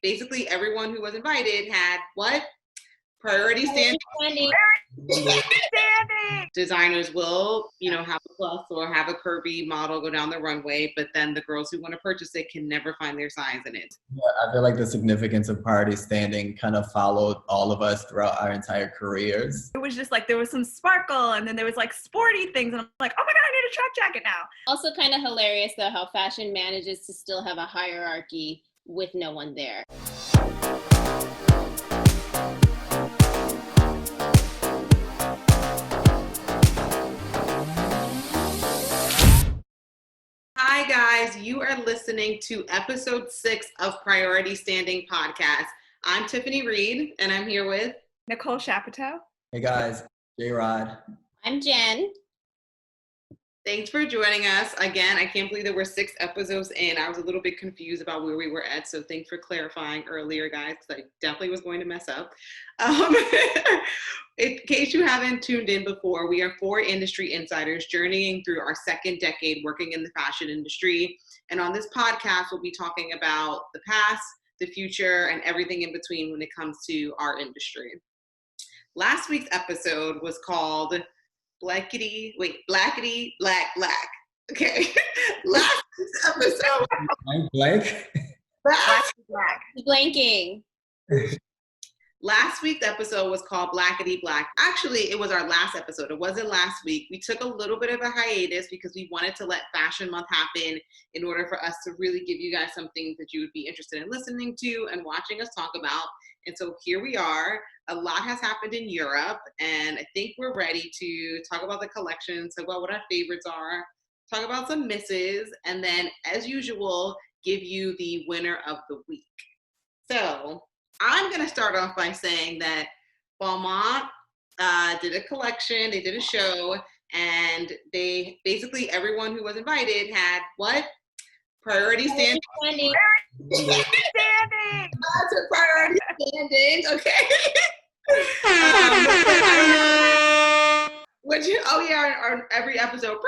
basically everyone who was invited had what? Priority standing. Designers will, have a plus or have a curvy model go down the runway, but then the girls who want to purchase it can never find their size in it. Yeah, I feel like the significance of priority standing kind of followed all of us throughout our entire careers. It was just like there was some sparkle, and then there was like sporty things, and I'm like, oh my god, I need a track jacket now. Also kind of hilarious though how fashion manages to still have a hierarchy with no one there. Hi guys, you are listening to episode 6 of Priority Standing Podcast. I'm Tiffany Reed, and I'm here with Nicole Chapoteau. Hey guys, J-Rod. I'm Jen. Thanks for joining us. Again, I can't believe that we're 6 episodes in. I was a little bit confused about where we were at, so thanks for clarifying earlier, guys, because I definitely was going to mess up. In case you haven't tuned in before, we are 4 industry insiders journeying through our 2nd decade working in the fashion industry. And on this podcast, we'll be talking about the past, the future, and everything in between when it comes to our industry. Last week's episode was called Blackity, Black. Okay. Last week's episode. Blank. Black. Blanking. Last week's episode was called Blackity Black. Actually, it was our last episode. It wasn't last week. We took a little bit of a hiatus because we wanted to let Fashion Month happen in order for us to really give you guys some things that you would be interested in listening to and watching us talk about. And so here we are. A lot has happened in Europe, and I think we're ready to talk about the collections, talk about what our favorites are, talk about some misses, and then, as usual, give you the winner of the week. So I'm going to start off by saying that Balmain did a collection, they did a show, and they basically everyone who was invited had what? Priority standing. That's a priority standing, okay. Our every episode.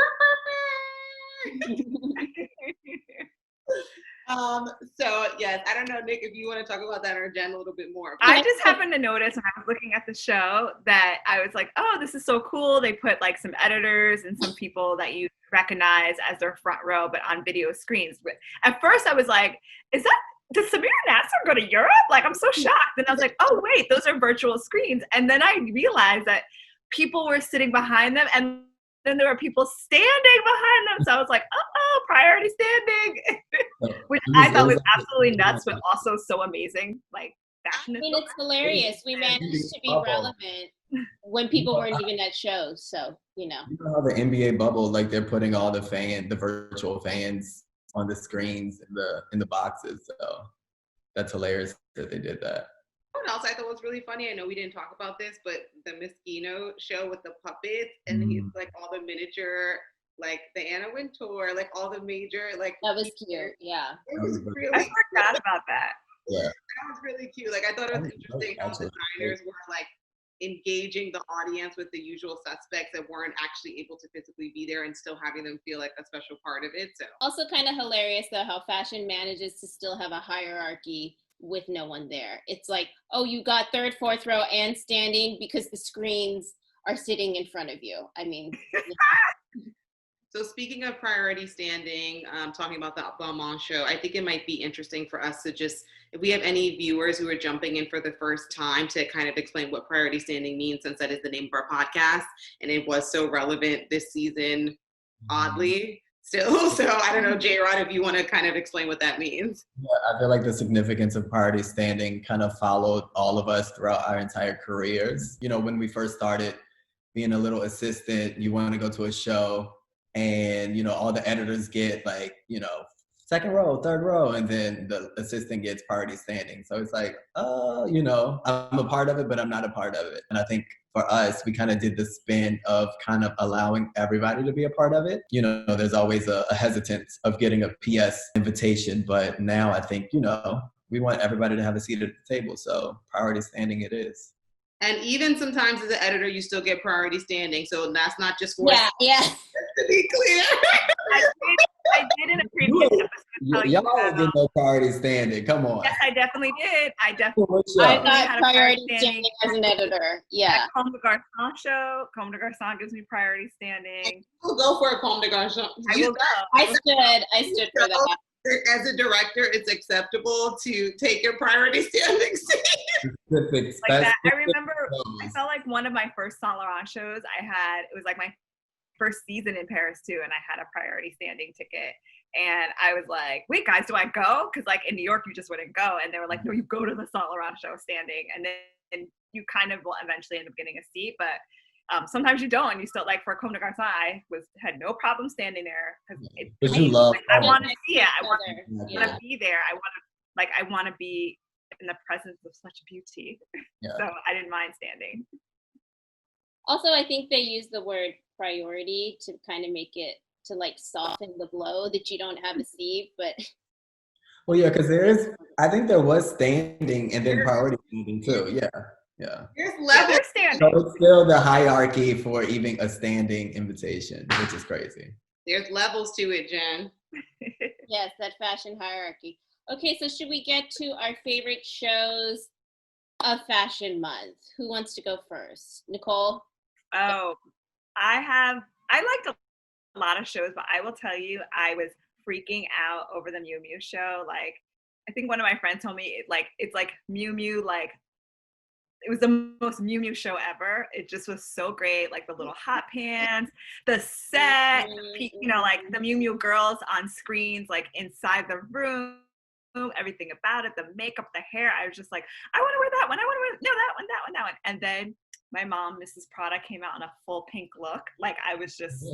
So yes, I don't know, Nick, if you want to talk about that or Jen a little bit more. I just happened to notice when I was looking at the show that I was like, oh, this is so cool. They put like some editors and some people that you recognize as their front row, but on video screens. But at first I was like, did Samira Nasser go to Europe? Like, I'm so shocked. And I was like, oh wait, those are virtual screens. And then I realized that people were sitting behind them, and then there were people standing behind them. So I was like, priority standing, which I thought was absolutely nuts, but also so amazing. Like, fashion. I mean, it's hilarious. We managed to be relevant when people weren't even at shows. So, You know how the NBA bubble, like they're putting all the virtual fans on the screens in the boxes. So that's hilarious that they did that. What else I thought was really funny, I know we didn't talk about this, but the Moschino show with the puppets, and he's like all the miniature, like the Anna Wintour, like all the major, like that was cute. Yeah, it was really. I forgot about that. Yeah, that was really cute. Like I thought it was interesting how designers were like engaging the audience with the usual suspects that weren't actually able to physically be there and still having them feel like a special part of it. So also kind of hilarious though how fashion manages to still have a hierarchy with no one there. It's like, oh, you got 3rd, 4th row and standing because the screens are sitting in front of you. I mean, So speaking of priority standing, talking about the Balmain show, I think it might be interesting for us to just, if we have any viewers who are jumping in for the first time, to kind of explain what priority standing means, since that is the name of our podcast, and it was so relevant this season, oddly, still. So I don't know, J-Rod, if you want to kind of explain what that means. Yeah, I feel like the significance of priority standing kind of followed all of us throughout our entire careers. When we first started being a little assistant, you want to go to a show, and all the editors get like 2nd row, 3rd row, and then the assistant gets priority standing. So it's like, I'm a part of it, but I'm not a part of it. And I think for us, we kind of did the spin of kind of allowing everybody to be a part of it. There's always a hesitance of getting a PS invitation, but now I think, we want everybody to have a seat at the table. So priority standing it is. And even sometimes as an editor, you still get priority standing. So that's not just for yeah. to be clear. I did in a previous episode tell you Y'all did no priority standing. Come on. Yes, I definitely did. I I definitely got had a priority standing as an editor. Yeah. Comme de Garçon show. Comme de Garçon gives me priority standing. We'll go for a Comme de Garçon. I will go. I stood for that. As a director, it's acceptable to take your priority standing seat. Like that. I remember I felt like one of my first Saint Laurent shows it was like my first season in Paris too, and I had a priority standing ticket. And I was like, wait, guys, do I go? Because like in New York, you just wouldn't go. And they were like, no, you go to the Saint Laurent show standing. And then you kind of will eventually end up getting a seat. But sometimes you don't. And you still, like for Comme de Garçon, I had no problem standing there. Because you love I want to see it. I want Yeah. to be there. I want to be in the presence of such beauty. Yeah. So I didn't mind standing. Also, I think they use the word priority to kind of make it to like soften the blow that you don't have a seat, but well, yeah, because I think there was standing and then priority standing too. Yeah. There's levels. Standing. So it's still the hierarchy for even a standing invitation, which is crazy. There's levels to it, Jen. yes, that fashion hierarchy. Okay, so should we get to our favorite shows of Fashion Month? Who wants to go first? Nicole? Oh, I liked a lot of shows, but I will tell you, I was freaking out over the Miu Miu show. Like, I think one of my friends told me it's like Miu Miu, like it was the most Miu Miu show ever. It just was so great. Like the little hot pants, the set, like the Miu Miu girls on screens, like inside the room, everything about it, the makeup, the hair. I was just like, I want to wear that one. I want to wear that one. And then my mom, Mrs. Prada, came out in a full pink look. Like I was just,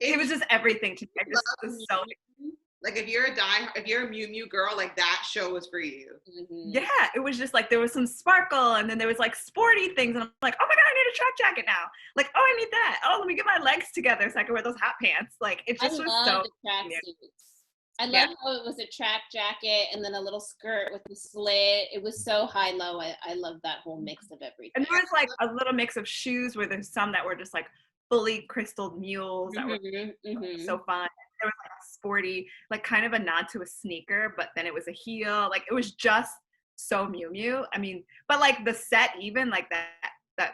it was just everything to me. I just was so. Like if you're a Miu Miu girl, like that show was for you. Mm-hmm. Yeah, it was just like there was some sparkle, and then there was like sporty things, and I'm like, oh my god, I need a track jacket now. Like, oh, I need that. Oh, let me get my legs together so I can wear those hot pants. Like it just was so. The tracksuits. I love how it was a track jacket and then a little skirt with the slit. It was so high-low. I love that whole mix of everything. And there was like a little mix of shoes where there's some that were just like fully crystalled mules that were so fun. There was like sporty, like kind of a nod to a sneaker, but then it was a heel. Like it was just so Miu Miu. I mean, but like the set, even like that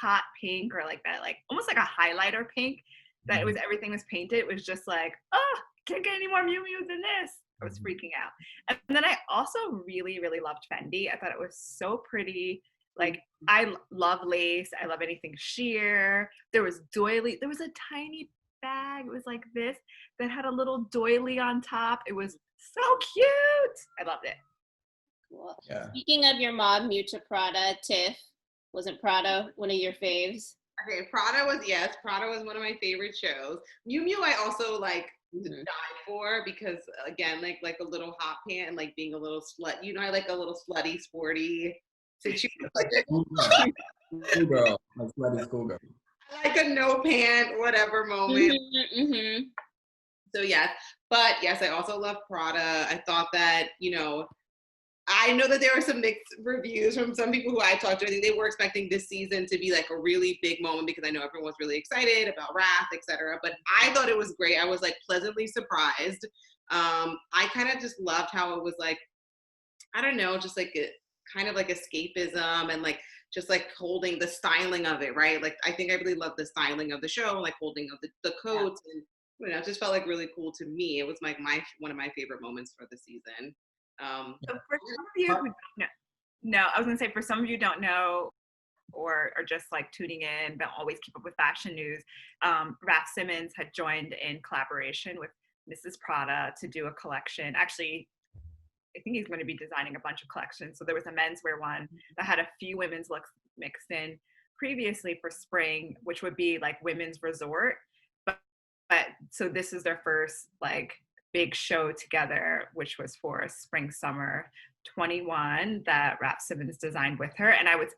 hot pink or like that, like almost like a highlighter pink. That it was everything was painted. It was just like, oh, can't get any more Miu Miu than this. I was freaking out. And then I also really, really loved Fendi. I thought it was so pretty. Like I love lace. I love anything sheer. There was doily. There was a tiny bag. It was like this that had a little doily on top. It was so cute. I loved it. Cool. Yeah. Speaking of your mom, Muta Prada, Tiff, wasn't Prada one of your faves? Okay, Prada was one of my favorite shows. Miu Miu I also like died for because again, like a little hot pant and like being a little slut. You know, I like a little slutty, sporty situation. Schoolgirl, like slutty schoolgirl. I like a no pant, whatever moment. So yes, but yes, I also love Prada. I thought that, I know that there were some mixed reviews from some people who I talked to. I think they were expecting this season to be like a really big moment because I know everyone was really excited about Wrath, etc. But I thought it was great. I was like pleasantly surprised. I kind of just loved how it was like, I don't know, just like a kind of like escapism and like just like holding the styling of it, right? Like I think I really loved the styling of the show, like holding of the coats, and it just felt like really cool to me. It was like one of my favorite moments for the season. So for some of you who don't know, I was gonna say for some of you who don't know or are just like tuning in, don't always keep up with fashion news, Raf Simons had joined in collaboration with Mrs. Prada to do a collection. Actually, I think he's going to be designing a bunch of collections. So there was a menswear one that had a few women's looks mixed in previously for spring, which would be like women's resort. But so this is their first like big show together, which was for spring summer 21 that Raf Simons designed with her.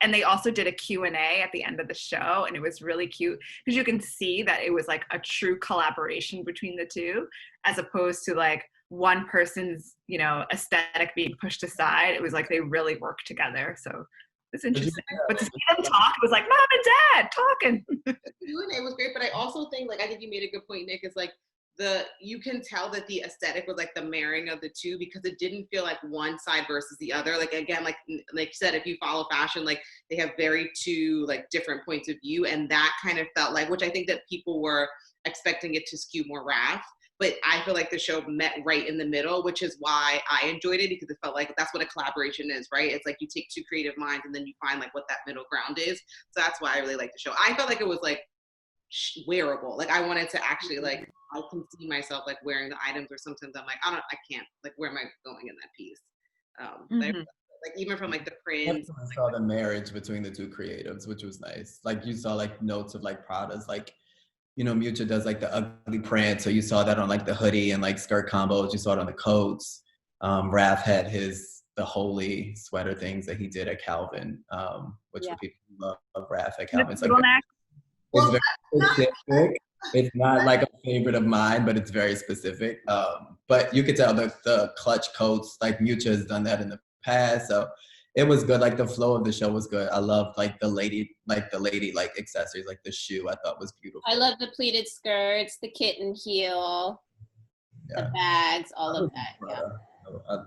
And they also did a Q&A at the end of the show, and it was really cute because you can see that it was like a true collaboration between the two, as opposed to like one person's, aesthetic being pushed aside. It was like they really worked together. So it's interesting. But to see them talk, it was like mom and dad talking. It was great, but I also think, like, I think you made a good point, Nick, is like you can tell that the aesthetic was like the marrying of the two, because it didn't feel like one side versus the other. Like, again, like you said, if you follow fashion, like they have very two like different points of view, and that kind of felt like, which I think that people were expecting it to skew more Raf, but I feel like the show met right in the middle, which is why I enjoyed it, because it felt like that's what a collaboration is, right? It's like you take two creative minds and then you find like what that middle ground is. So that's why I really like the show. I felt like it was like wearable. Like I wanted to actually like, I can see myself like wearing the items, or sometimes I'm like, I can't, like, where am I going in that piece? Like even from like the prints. I saw the marriage between the two creatives, which was nice. Like you saw like notes of like Prada's, like, you know, Mucha does like the ugly print. So you saw that on like the hoodie and like skirt combos. You saw it on the coats. Raf had the holy sweater things that he did at Calvin, which for people who love Raf at Calvin. It's like it's very specific. It's not like a favorite of mine, but it's very specific. But you could tell the clutch coats, like Mucha has done that in the past. So it was good. Like the flow of the show was good. I loved like the lady accessories, like the shoe I thought was beautiful. I love the pleated skirts, the kitten heel, the bags, all of that. Yeah.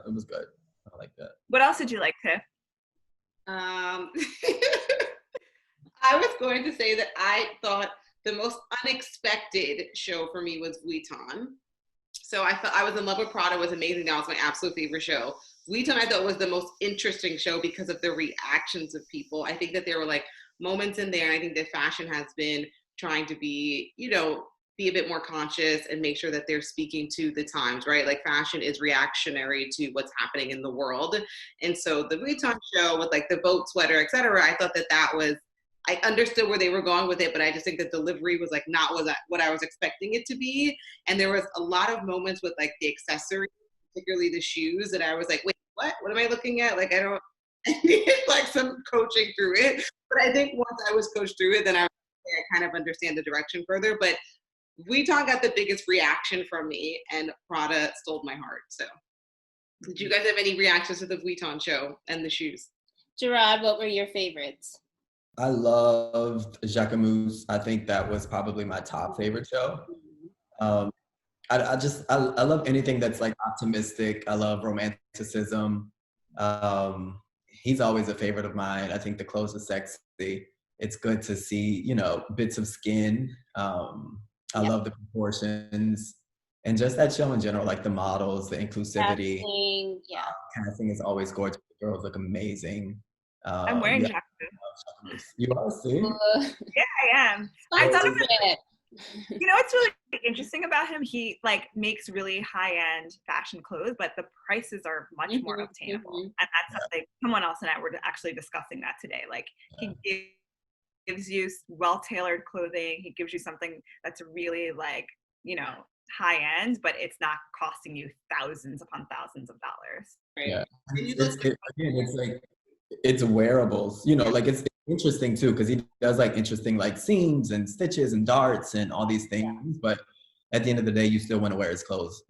It was good. I like that. What else did you like, Tiff? I was going to say that I thought the most unexpected show for me was Vuitton. So I thought I was in love with Prada, was amazing. That was my absolute favorite show. Vuitton I thought was the most interesting show because of the reactions of people. I think that there were like moments in there, and I think that fashion has been trying to be, you know, be a bit more conscious and make sure that they're speaking to the times, right? Like fashion is reactionary to what's happening in the world. And so the Vuitton show with like the boat sweater, et cetera, I thought that was, I understood where they were going with it, but I just think the delivery was like not what I was expecting it to be. And there was a lot of moments with like the accessories, particularly the shoes, that I was like, wait, what? What am I looking at? Like, I needed like some coaching through it. But I think once I was coached through it, then I kind of understand the direction further. But Vuitton got the biggest reaction from me, and Prada stole my heart. So did you guys have any reactions to the Vuitton show and the shoes? Gerard, what were your favorites? I loved Jacquemus. I think that was probably my top favorite show. I love anything that's like optimistic. I love romanticism. He's always a favorite of mine. I think the clothes are sexy. It's good to see, you know, bits of skin. I love the proportions. And just that show in general, like the models, the inclusivity. Casting is always gorgeous. The girls look amazing. I'm wearing Jacquemus. You are, see? Yeah, I am. I thought it was, you know, what's really interesting about him, he like makes really high-end fashion clothes, but the prices are much more obtainable. And that's something, someone else and I were actually discussing that today. Like he gives you well-tailored clothing. He gives you something that's really like, you know, high-end, but it's not costing you thousands upon thousands of dollars. Right. Yeah. It's like, it's wearables, you know, like it's interesting too, because he does like interesting like seams and stitches and darts and all these things, but at the end of the day you still want to wear his clothes,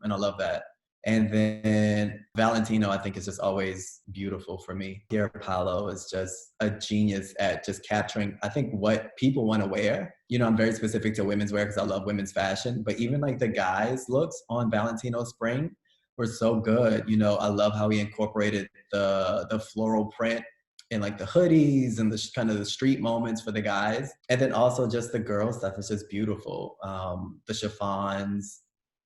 and I love that. And then Valentino, I think, is just always beautiful for me. Pier Paolo is just a genius at just capturing, I think, what people want to wear. You know, I'm very specific to women's wear because I love women's fashion, but even like the guys' looks on Valentino Spring were so good. You know, I love how he incorporated the floral print in like the hoodies and the kind of the street moments for the guys. And then also just the girl stuff is just beautiful. The chiffons,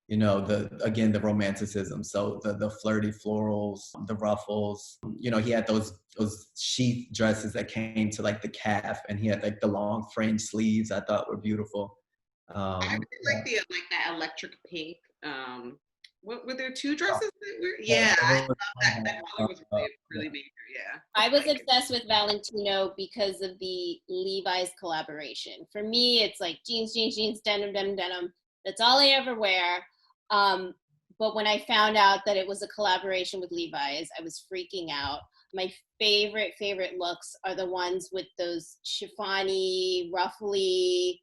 you know, the romanticism. So the flirty florals, the ruffles, you know, he had those sheath dresses that came to like the calf, and he had like the long fringe sleeves I thought were beautiful. I really like that electric pink. What were there two dresses that were? Yeah, I love that. That color was really major. Yeah. I was obsessed with Valentino because of the Levi's collaboration. For me, it's like jeans, denim. That's all I ever wear. But when I found out that it was a collaboration with Levi's, I was freaking out. My favorite looks are the ones with those chiffony, ruffly,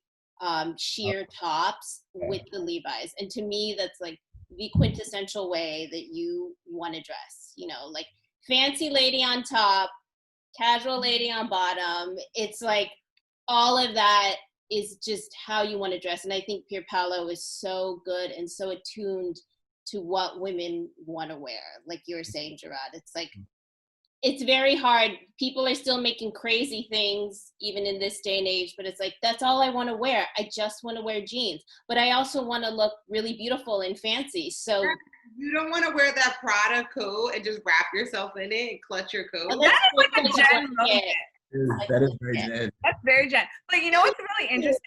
sheer tops with the Levi's. And to me, that's like the quintessential way that you want to dress, you know, like fancy lady on top, casual lady on bottom. It's like all of that is just how you want to dress. And I think Pier Paolo is so good and so attuned to what women want to wear. Like you were saying, Gerard, it's like, it's very hard. People are still making crazy things even in this day and age, but it's like, that's all I want to wear. I just want to wear jeans, but I also want to look really beautiful and fancy. So you don't want to wear that Prada coat and just wrap yourself in it and clutch your coat. That is like a Jen moment. That is very Jen. That's very Jen. But you know what's really interesting?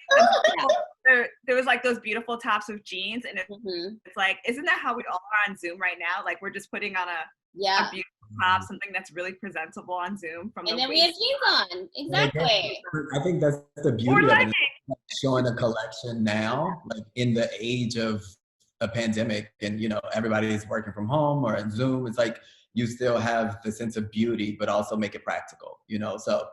There was like those beautiful tops of jeans, and it's like, isn't that how we all are on Zoom right now? Like we're just putting on a beautiful top, something that's really presentable on Zoom. And then we have jeans on. Exactly. I think that's the beauty of it, showing a collection now, like in the age of a pandemic, and you know, everybody's working from home or on Zoom. It's like you still have the sense of beauty, but also make it practical, you know? So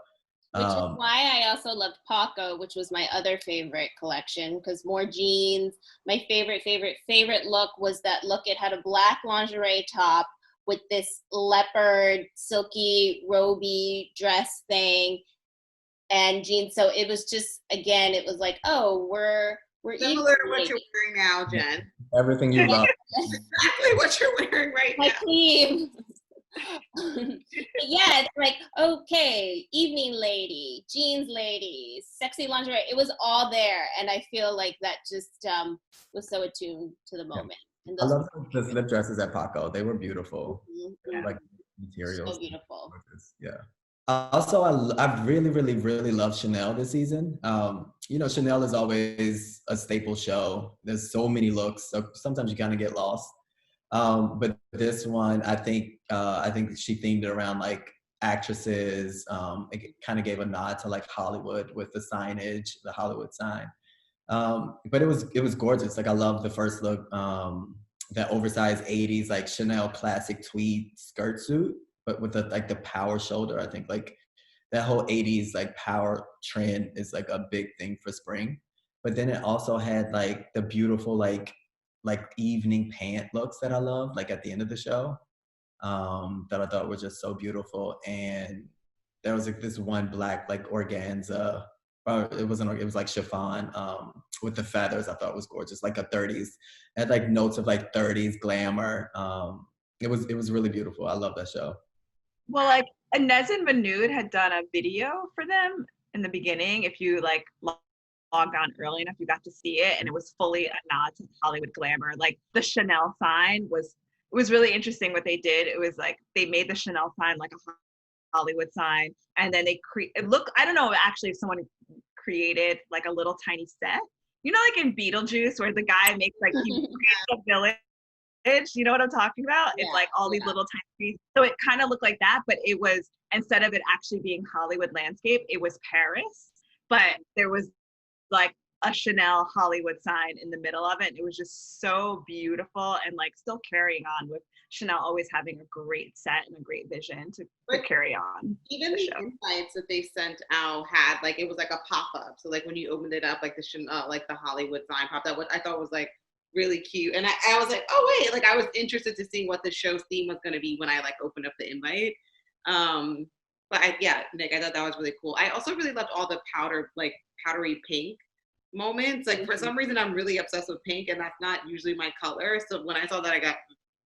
which is why I also loved Paco, which was my other favorite collection, because more jeans. My favorite look was that look. It had a black lingerie top with this leopard silky roby dress thing and jeans. So it was just, again, it was like, oh, we're similar to what you're wearing now, Jen. Everything you love. Exactly what you're wearing right now. My cream. Yeah, it's like, okay, evening lady, jeans lady, sexy lingerie. It was all there, and I feel like that just was so attuned to the moment. And I love the slip dresses at Paco. They were beautiful. Like materials. So beautiful. Yeah. Also, I've really, really, really loved Chanel this season. You know, Chanel is always a staple show. There's so many looks, so sometimes you kind of get lost. But this one, I think she themed it around like actresses. It kind of gave a nod to like Hollywood with the signage, the Hollywood sign. But it was gorgeous. Like I love the first look, that oversized 80s like Chanel classic tweed skirt suit, but with the power shoulder. I think like that whole 80s like power trend is like a big thing for spring. But then it also had like the beautiful like evening pant looks that I love, like at the end of the show, that I thought were just so beautiful. And there was like this one black like organza, or it was like chiffon, with the feathers. I thought was gorgeous, like a 30s. It had like notes of like 30s glamour. It was really beautiful. I love that show. Well, like Inez and Manood had done a video for them in the beginning. If you like logged on early enough, you got to see it, and it was fully a nod to Hollywood glamour. Like the Chanel sign was really interesting what they did. It was like they made the Chanel sign like a Hollywood sign, and then I don't know actually if someone created like a little tiny set, you know, like in Beetlejuice where the guy makes like he creates a village. You know what I'm talking about? It's like all these little tiny pieces. So it kind of looked like that, but it was, instead of it actually being Hollywood landscape, it was Paris. But there was like a Chanel Hollywood sign in the middle of it. It was just so beautiful, and like still carrying on with Chanel always having a great set and a great vision to carry on. Even the insights that they sent out had like, it was like a pop-up. So like when you opened it up, like the Chanel, like the Hollywood sign popped up, which I thought was like really cute. And I was like, oh wait, like I was interested to see what the show's theme was going to be when I like opened up the invite. But Nick, I thought that was really cool. I also really loved all the powdery pink moments. Like for some reason, I'm really obsessed with pink, and that's not usually my color. So when I saw that,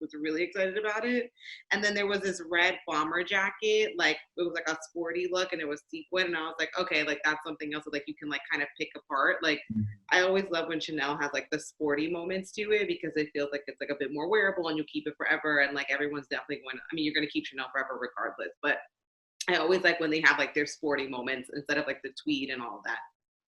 was really excited about it. And then there was this red bomber jacket, like it was like a sporty look, and it was sequin, and I was like, okay, like that's something else that like you can like kind of pick apart. Like I always love when Chanel has like the sporty moments to it, because it feels like it's like a bit more wearable and you'll keep it forever, and like everyone's definitely you're going to keep Chanel forever regardless, but I always like when they have like their sporty moments instead of like the tweed and all of that.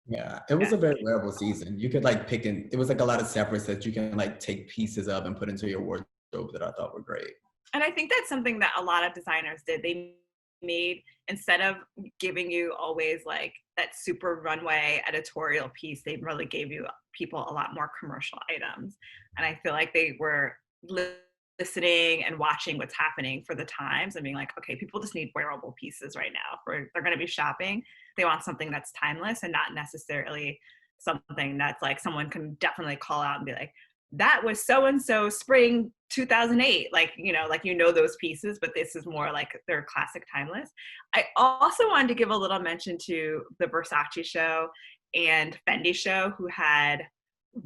Yeah, it was a very wearable season. You could like it was like a lot of separates that you can like take pieces of and put into your wardrobe that I thought were great. And I think that's something that a lot of designers did. They made, instead of giving you always like that super runway editorial piece, they really gave people a lot more commercial items. And I feel like they were listening and watching what's happening for the times and being like, okay, people just need wearable pieces right now. They're going to be shopping. They want something that's timeless and not necessarily something that's like someone can definitely call out and be like, that was so-and-so spring 2008. Like, those pieces, but this is more like they're classic timeless. I also wanted to give a little mention to the Versace show. and Fendi show who had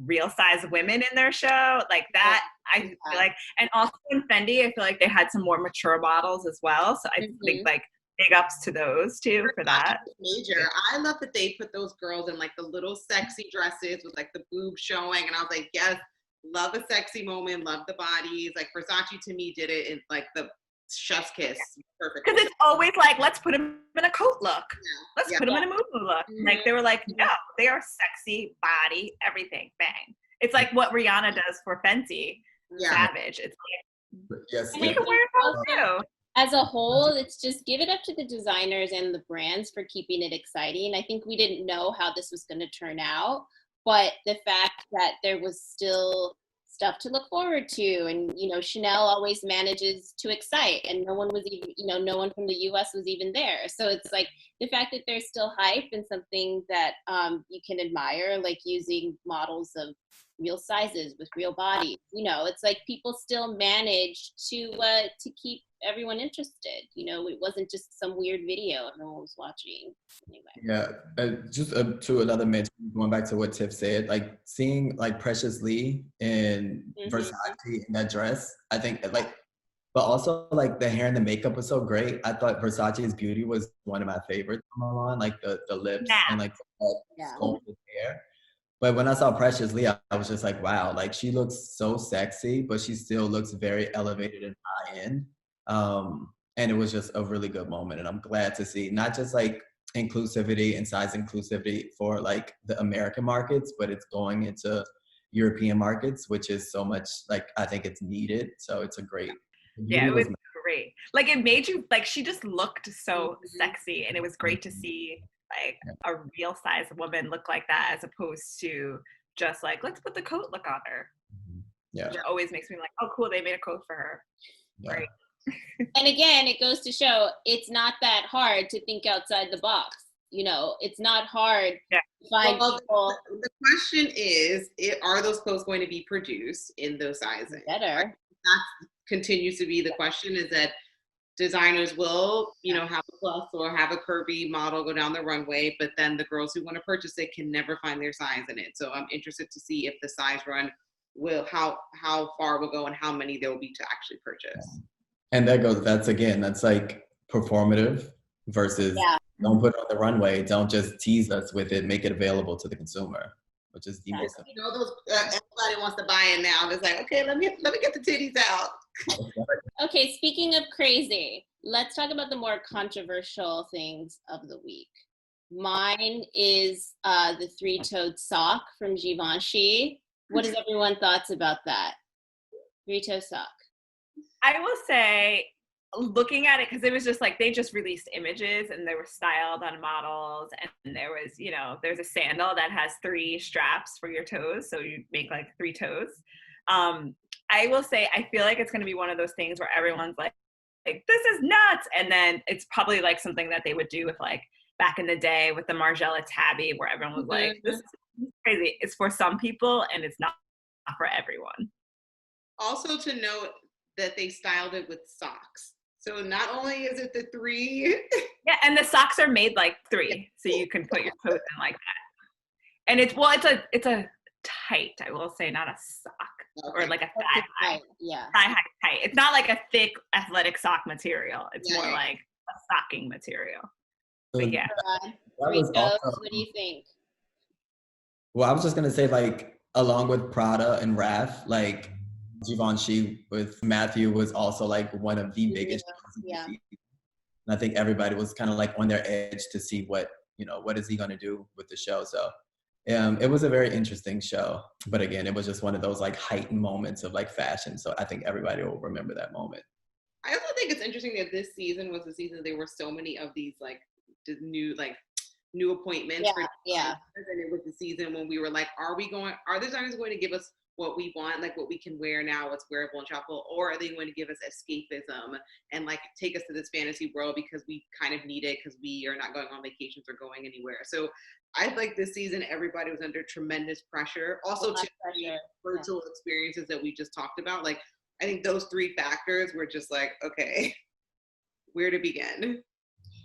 real size women in their show. Like that, I feel like, and also in Fendi, I feel like they had some more mature models as well. So I think like big ups to those too for that. Major. I love that they put those girls in like the little sexy dresses with like the boobs showing, and I was like, yes, love a sexy moment, love the bodies. Like Versace to me did it in like the chef's kiss. Perfect. Because it's always like, let's put them in a coat look. Let's put them in a moo look. Like they were like, no, they are sexy, body, everything, bang. It's like what Rihanna does for Fenty, Savage. It's like, you can wear it all too. As a whole, it's just give it up to the designers and the brands for keeping it exciting. I think we didn't know how this was going to turn out, but the fact that there was still stuff to look forward to, and you know, Chanel always manages to excite, and no one was even, you know, no one from the US was even there. So it's like the fact that there's still hype and something that you can admire, like using models of real sizes with real bodies. You know, it's like people still managed to keep everyone interested. You know, it wasn't just some weird video no one was watching. Anyway. Yeah, just to another mention, going back to what Tiff said, like seeing like Precious Lee in Versace in that dress, I think like, but also like the hair and the makeup was so great. I thought Versace's beauty was one of my favorites from Milan, like the lips and like sculpted hair. But when I saw Precious Lee, I was just like, wow, like she looks so sexy, but she still looks very elevated and high end. And it was just a really good moment. And I'm glad to see not just like inclusivity and size inclusivity for like the American markets, but it's going into European markets, which is so much like, I think it's needed. So it's a great. Yeah, it was great. Like it made you, like she just looked so sexy, and it was great to see like a real size woman look like that, as opposed to just like, let's put the coat look on her. Yeah. It always makes me like, oh cool, they made a coat for her. Right. And again, it goes to show it's not that hard to think outside the box. You know, it's not hard to find people. The question is, are those clothes going to be produced in those sizes? Better. That continues to be the question, is that designers will, you know, have a plus or have a curvy model go down the runway, but then the girls who want to purchase it can never find their size in it. So I'm interested to see if the size run will, how far will go and how many there will be to actually purchase. And that's like performative versus don't put it on the runway. Don't just tease us with it. Make it available to the consumer, which is the most. You know, those everybody wants to buy it now. It's like, okay, let me get the titties out. Okay, speaking of crazy, let's talk about the more controversial things of the week. Mine is the three-toed sock from Givenchy. What is everyone's thoughts about that? Three-toe sock. I will say, looking at it, because it was just like they just released images and they were styled on models, and there was, you know, there's a sandal that has 3 straps for your toes, so you make like 3 toes. I will say, I feel like it's going to be one of those things where everyone's like, this is nuts, and then it's probably like something that they would do with like back in the day with the Margiela tabby, where everyone was like, this is crazy. It's for some people and it's not for everyone. Also to note that they styled it with socks. So not only is it the 3. Yeah, and the socks are made like 3, so you can put your toes in like that. And it's a tight, I will say, not a sock, or like a thigh high. Thigh high tight. It's not like a thick athletic sock material. It's more like a stocking material. But yeah. What do you think? Well, I was just gonna say, like, along with Prada and Raf, like Givenchy with Matthew was also like one of the biggest. And I think everybody was kind of like on their edge to see what is he gonna do with the show. So it was a very interesting show. But again, it was just one of those like heightened moments of like fashion. So I think everybody will remember that moment. I also think it's interesting that this season was the season there were so many of these like new appointments and it was the season when we were like, are designers going to give us what we want, like what we can wear now, what's wearable and shoppable, or are they going to give us escapism and like take us to this fantasy world because we kind of need it because we are not going on vacations or going anywhere. So I like this season everybody was under tremendous pressure, also to virtual experiences that we just talked about. Like I think those 3 factors were just like, okay, where to begin.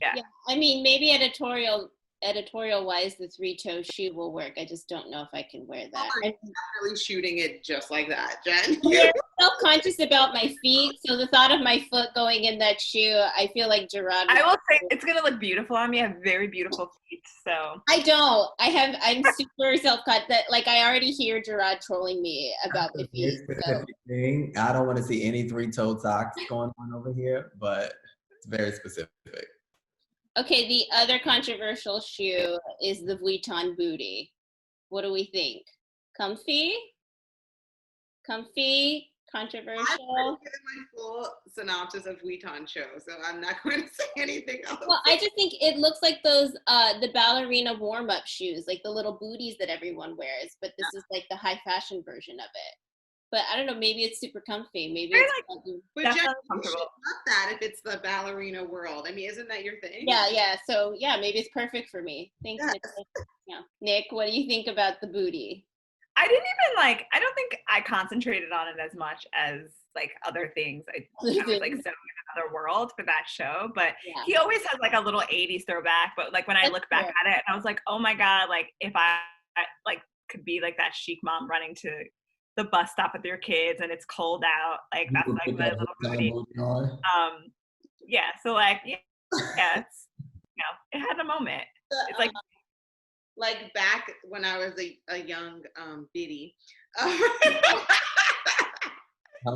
Yeah, I mean, maybe editorial editorial wise, the 3-toe shoe will work. I just don't know if I can wear that. I'm definitely shooting it just like that, Jen. I'm self-conscious about my feet, so the thought of my foot going in that shoe, I feel like Gerard. I will say it's gonna look beautiful on me. I have very beautiful feet, so. I don't. I'm super self-conscious. That like I already hear Gerard trolling me about my feet. So. Thing. I don't want to see any 3-toed socks going on over here, but it's very specific. Okay, the other controversial shoe is the Vuitton booty. What do we think? Comfy? Comfy? Controversial? I'm giving my full synopsis of Vuitton show, so I'm not going to say anything else. Well, I just think it looks like those the ballerina warm-up shoes, like the little booties that everyone wears, but this is like the high fashion version of it. But I don't know, maybe it's super comfy. Maybe it's but Jen, you should love that if it's the ballerina world. I mean, isn't that your thing? Yeah. So yeah, maybe it's perfect for me. Thanks, yes. Nick. Yeah. Nick, what do you think about the booty? I didn't even I don't think I concentrated on it as much as like other things. I was like so in another world for that show, but he always has like a little 80s throwback. But like when I look back at it, I was like, oh my God, like if I like could be like that chic mom running to the bus stop with your kids and it's cold out, like that's like my little booty. Yeah, so like it's it had a moment. It's like back when I was a young biddy. You're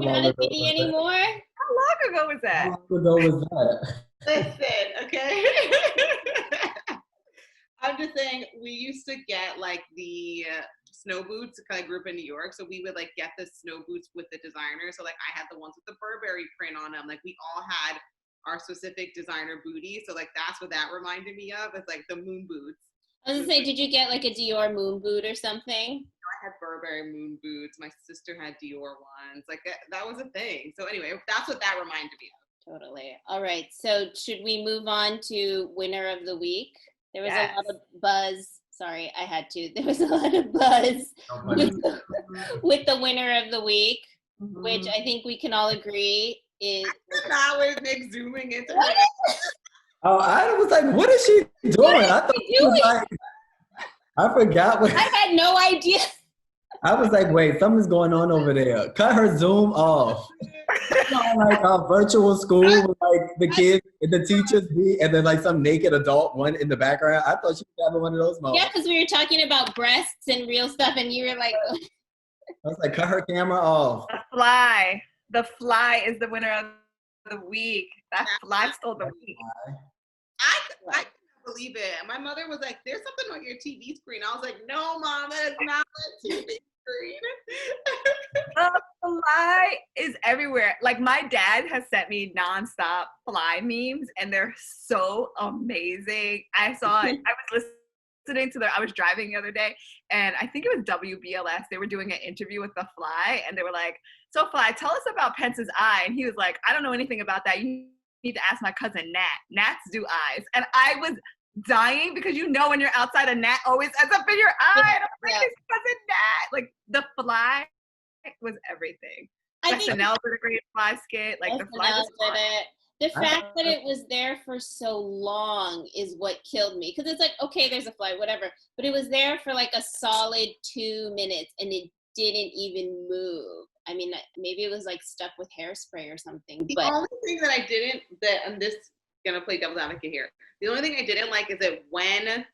not a biddy anymore? How long ago was that? How long ago was that? Listen, okay. I'm just saying we used to get like the snow boots because I grew up in New York, so we would like get the snow boots with the designer. So like I had the ones with the Burberry print on them. Like we all had our specific designer booty. So like that's what that reminded me of. It's like the moon boots. I was gonna say, did you get like a Dior moon boot or something? I had Burberry moon boots. My sister had Dior ones. Like that was a thing. So anyway, that's what that reminded me of. Totally. All right. So should we move on to winner of the week? There was a lot of buzz. Sorry, I had to. There was a lot of buzz with the winner of the week, which I think we can all agree is. That was Nick zooming into Oh, I was like, what is she doing? I thought she was like, I forgot what. I had no idea. I was like, wait, something's going on over there. Cut her Zoom off. Like our virtual school with like the kids and the teachers be, and then like some naked adult one in the background. I thought she was having one of those moments. Yeah, because we were talking about breasts and real stuff, and you were like, I was like, cut her camera off. The fly is the winner of the week. That fly stole the week. I couldn't believe it. My mother was like, there's something on your TV screen. I was like, no, Mom, that is not a TV screen. The fly is everywhere. Like my dad has sent me nonstop fly memes and they're so amazing. I saw it. I was listening to I was driving the other day and I think it was WBLS. They were doing an interview with the fly and they were like, so Fly, tell us about Pence's eye. And he was like, I don't know anything about that. You need to ask my cousin Nat. Gnats do eyes. And I was dying because when you're outside, a gnat always ends up in your eye. And I'm like, his cousin Nat. Like the fly was everything. SNL did a great fly skit. Like the fly was fun. The fact that it was there for so long is what killed me. Because it's like, okay, there's a fly, whatever. But it was there for like a solid 2 minutes and it didn't even move. I mean, maybe it was like stuck with hairspray or something. The only thing that I didn't, I'm just gonna play devil's advocate here. The only thing I didn't like is that when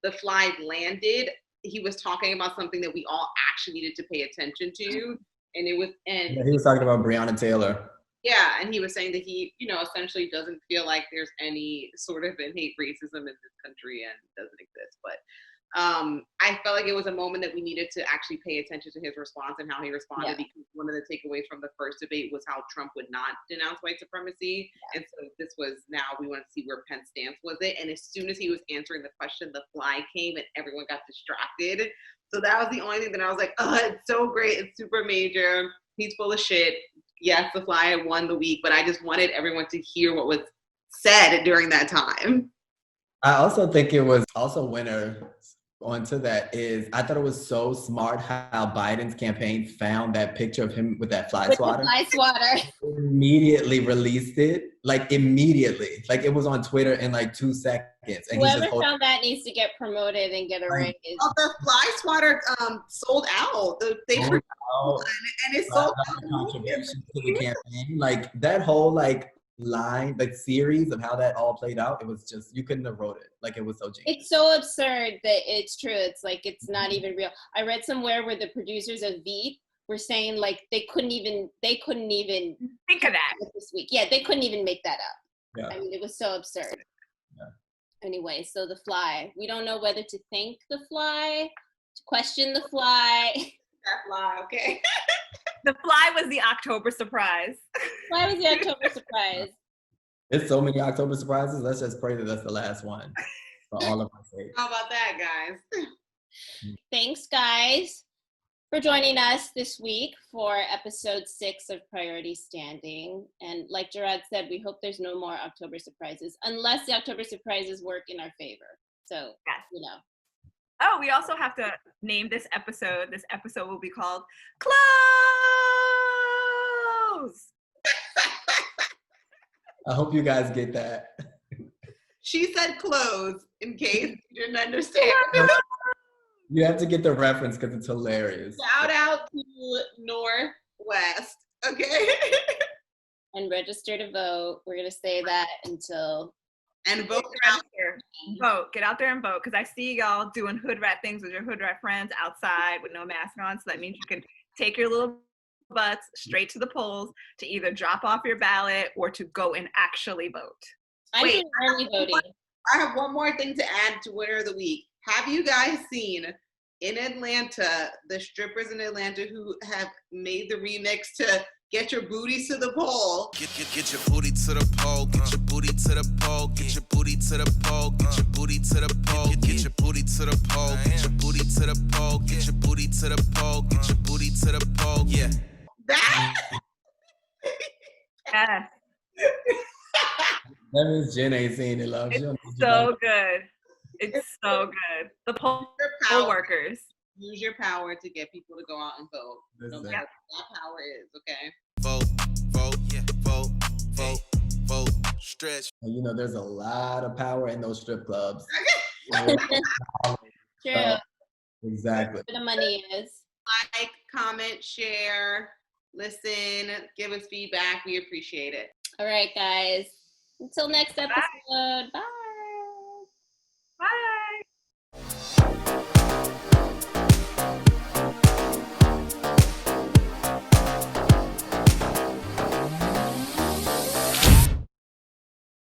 the fly landed, he was talking about something that we all actually needed to pay attention to. And it was, he was talking about Breonna Taylor. Yeah, and he was saying that he, essentially doesn't feel like there's any sort of innate racism in this country and doesn't exist. But I felt like it was a moment that we needed to actually pay attention to his response and how he responded because one of the takeaways from the first debate was how Trump would not denounce white supremacy. And so this was now we wanted to see where Pence's stance was it. And as soon as he was answering the question, the fly came and everyone got distracted. So that was the only thing that I was like, oh, it's so great. It's super major. He's full of shit. Yes, the fly won the week, but I just wanted everyone to hear what was said during that time. I also think it was also winner onto that is I thought it was so smart how Biden's campaign found that picture of him with that fly With swatter. the fly swatter. Immediately released it, like immediately. Like it was on Twitter in like 2 seconds. And he's Whoever just found that needs to get promoted and get a raise. Oh, the fly swatter sold out. They sold produced out. one, and it sold out. Contributions to the campaign. Like that whole like line, like series of how that all played out, it was just, you couldn't have wrote it. Like it was so genius. It's so absurd that it's true. It's like, it's not even real. I read somewhere where the producers of Veep were saying like they couldn't even think of that this week. Yeah, they couldn't even make that up. Yeah. I mean, it was so absurd. Yeah. Anyway, so the fly. We don't know whether to thank the fly, to question the fly. That fly, okay. The fly was the October surprise. Why was the October surprise? There's so many October surprises. Let's just pray that that's the last one for all of us. How about that, guys? Thanks, guys, for joining us this week for episode 6 of Priority Standing. And like Gerard said, we hope there's no more October surprises, unless the October surprises work in our favor. So, Yes. you know. Oh, we also have to name this episode. This episode will be called Close. I hope you guys get that. She said close, in case you didn't understand. You have to get the reference because it's hilarious. Shout out to Northwest, okay? And register to vote. We're going to say that until... And vote out there. Vote. Get out there and vote. Because I see y'all doing hood rat things with your hood rat friends outside with no mask on. So that means you can take your little butts straight to the polls to either drop off your ballot or to go and actually vote. I'm doing early voting. I have one more thing to add to Winner of the Week. Have you guys seen in Atlanta, the strippers in Atlanta who have made the remix to Get Your Booties to the Pole? Get your booty to the pole, get your booty to the pole, get your booty to the pole, get your booty to the pole, get your booty to the pole, get your booty to the pole, get your booty to the pole, get your booty to the pole, yeah. That? Yeah. That means Jen ain't seen it, love. It's so good. It's so good. The poll workers. Use your power to get people to go out and vote. No matter what that power is, okay? Vote, vote, yeah, vote, vote, vote, stretch. You know, there's a lot of power in those strip clubs. True. Exactly. Where the money is. Like, comment, share, listen, give us feedback. We appreciate it. All right, guys. Until next episode. Bye.